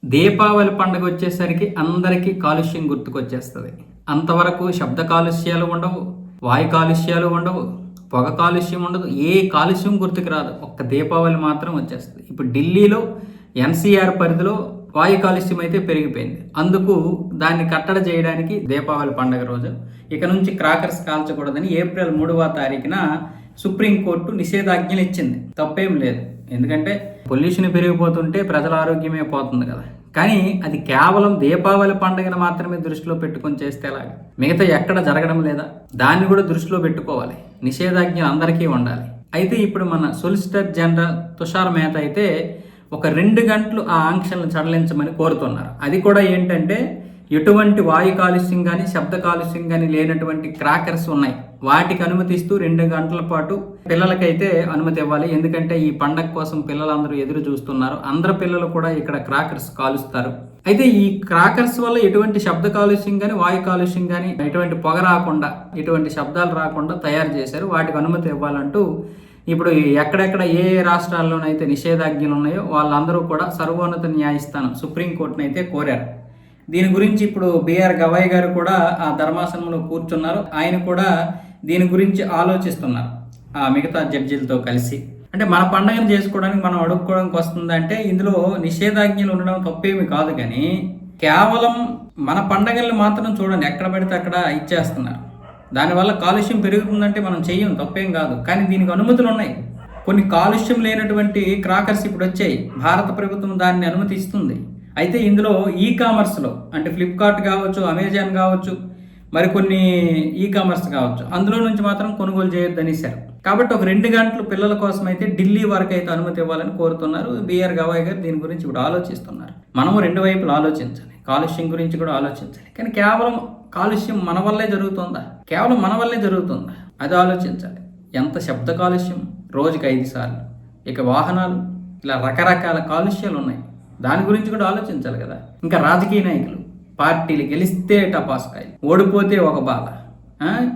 దీపావళి పండుగ వచ్చేసరికి అందరికీ కాలుష్యం గుర్తుకొచ్చేస్తుంది. అంతవరకు శబ్ద కాలుష్యాలు ఉండవు, వాయు కాలుష్యాలు ఉండవు, పొగ కాలుష్యం ఉండదు, ఏ కాలుష్యం గుర్తుకు రాదు. ఒక్క దీపావళి మాత్రం వచ్చేస్తుంది. ఇప్పుడు ఢిల్లీలో ఎన్సీఆర్ పరిధిలో వాయు కాలుష్యం అయితే పెరిగిపోయింది. అందుకు దాన్ని కట్టడి చేయడానికి దీపావళి పండుగ రోజు ఇక నుంచి క్రాకర్స్ కాల్చకూడదని ఏప్రిల్ 3వ తారీఖున సుప్రీంకోర్టు నిషేధాజ్ఞలు ఇచ్చింది. తప్పేం లేదు, ఎందుకంటే పొల్యూషన్ పెరిగిపోతుంటే ప్రజల ఆరోగ్యమే పోతుంది కదా. కానీ అది కేవలం దీపావళి పండుగను మాత్రమే దృష్టిలో పెట్టుకొని చేస్తే ఎలాగా? మిగతా ఎక్కడ జరగడం లేదా? దాన్ని కూడా దృష్టిలో పెట్టుకోవాలి. నిషేధాజ్ఞలు అందరికీ ఉండాలి. అయితే ఇప్పుడు మన సొలిసిటర్ జనరల్ తుషార్ మేహతా అయితే ఒక 2 గంటలు ఆ ఆంక్షలను సడలించమని కోరుతున్నారు. అది కూడా ఏంటంటే ఎటువంటి వాయు కాలుష్యం కానీ శబ్ద కాలుష్యం కానీ లేనటువంటి క్రాకర్స్ ఉన్నాయి, వాటికి అనుమతిస్తూ 2 గంటల పాటు పిల్లలకైతే అనుమతి ఇవ్వాలి. ఎందుకంటే ఈ పండగ కోసం పిల్లలందరూ ఎదురు చూస్తున్నారు. అందరు పిల్లలు కూడా ఇక్కడ క్రాకర్స్ కాలుస్తారు. అయితే ఈ క్రాకర్స్ వల్ల ఎటువంటి శబ్ద కాలుష్యం కానీ వాయు కాలుష్యం కానీ ఎటువంటి పొగ రాకుండా ఎటువంటి శబ్దాలు రాకుండా తయారు చేశారు. వాటికి అనుమతి ఇవ్వాలంటూ ఇప్పుడు ఎక్కడెక్కడ ఏ రాష్ట్రాల్లోనైతే నిషేధాజ్ఞలు ఉన్నాయో వాళ్ళందరూ కూడా సర్వోన్నత న్యాయస్థానం సుప్రీంకోర్టును అయితే కోరారు. దీని గురించి ఇప్పుడు బిఆర్ గవాయ్ గారు కూడా ఆ ధర్మాసనంలో కూర్చున్నారు. ఆయన కూడా దీని గురించి ఆలోచిస్తున్నారు ఆ మిగతా జడ్జీలతో కలిసి. అంటే మన పండుగను చేసుకోవడానికి మనం అడుక్కోవడానికి వస్తుందంటే ఇందులో నిషేధాజ్ఞలు ఉండడం తప్పేమి కాదు, కానీ కేవలం మన పండుగల్ని మాత్రం చూడండి, ఎక్కడ పడితే అక్కడ ఇచ్చేస్తున్నారు. దానివల్ల కాలుష్యం పెరుగుతుందంటే మనం చెయ్యం, తప్పేం కాదు. కానీ దీనికి అనుమతులు ఉన్నాయి. కొన్ని కాలుష్యం లేనటువంటి క్రాకర్స్ ఇప్పుడు వచ్చాయి. భారత ప్రభుత్వం దాన్ని అనుమతిస్తుంది. అయితే ఇందులో కామర్స్లో అంటే ఫ్లిప్కార్ట్ కావచ్చు, అమెజాన్ కావచ్చు, మరికొన్ని కామర్స్ కావచ్చు, అందులో నుంచి మాత్రం కొనుగోలు చేయొద్దనేసారు. కాబట్టి ఒక 2 గంటలు పిల్లల కోసం అయితే ఢిల్లీ వరకు అయితే అనుమతి ఇవ్వాలని కోరుతున్నారు. బిఆర్ గవాయ్ గారు దీని గురించి ఇప్పుడు ఆలోచిస్తున్నారు. మనము 2 వైపులు ఆలోచించాలి, కాలుష్యం గురించి కూడా ఆలోచించాలి. కానీ కేవలం కాలుష్యం మన వల్లే జరుగుతుందా? కేవలం మన వల్లే జరుగుతుందా? అది ఆలోచించాలి. ఎంత శబ్ద కాలుష్యం, రోజుకి 5 సార్లు, ఇక వాహనాలు, ఇలా రకరకాల కాలుష్యాలు ఉన్నాయి. దాని గురించి కూడా ఆలోచించాలి కదా. ఇంకా రాజకీయ నాయకులు పార్టీలు గెలిస్తే టపాస్కాయలు, ఓడిపోతే ఒక బాధ.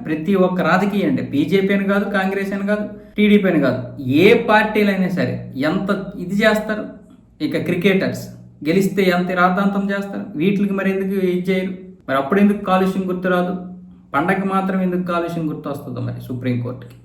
ప్రతి ఒక్క రాజకీయ అంటే బీజేపీ అని కాదు, కాంగ్రెస్ అని కాదు, టీడీపీ అని కాదు, ఏ పార్టీలైనా సరే ఎంత ఇది చేస్తారు. ఇక క్రికెటర్స్ గెలిస్తే ఎంత రాద్ధాంతం చేస్తారు. వీటికి మరి ఎందుకు ఇది చేయరు? మరి అప్పుడు ఎందుకు కాలుష్యం గుర్తురాదు? పండగ మాత్రం ఎందుకు కాలుష్యం గుర్తు వస్తుందో మరి సుప్రీంకోర్టుకి?